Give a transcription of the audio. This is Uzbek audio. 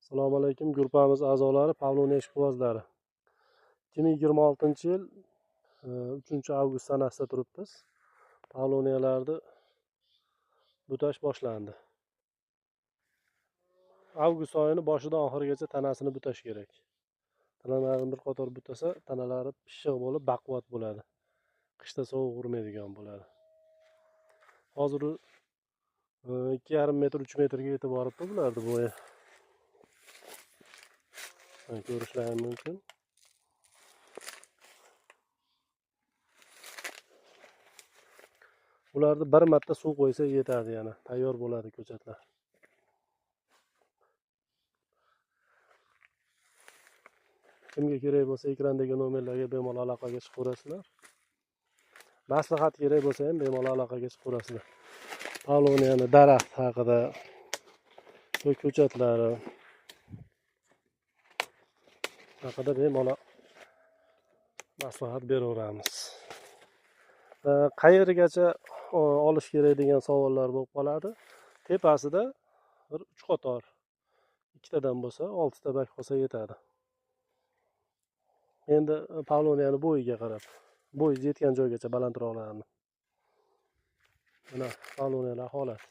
Assalomu alaykum, guruhimiz a'zolari, Pavloniya ishqibozlari. 2026-yil 3-avgust sanasida turibmiz. Pavloniyalarni butash boshlandi. Avgust oyini boshidan oxirigacha tanasini butash kerak. Tanalarini bir qator butasa, tanalari pishiq bo'lib, baquvvat bo'ladi. Qishda sovuq urmaydigan bo'ladi. Hozir 2,5 metr, 3 metrga yetib boribdi bularni bo'yi. Ko'rishlaring mumkin. Ularni bir marta suv qo'ysa yetadi, yana tayyor bo'ladi ko'chatlar. Kimga kerak bo'lsa ekrandagi nomerlarga bemalol aloqaga chiqaverasizlar. Maslahat kerak bo'lsa ham bemalol aloqaga chiqaverasizlar. Pavloniyani daraxt haqida, ko'chatlari haqida bemalol maslahat beraveramiz. Qayergacha olish kerak degan savollar bo'lib qoladi. Tepasida bir 3 qator, ikkitadan bo'lsa 6 ta bak qolsa yetadi. Endi Pavloniyani bo'yiga qarab, bo'yingiz yetgan joygacha balandroqlarni. Mana Pavloniyalar holati.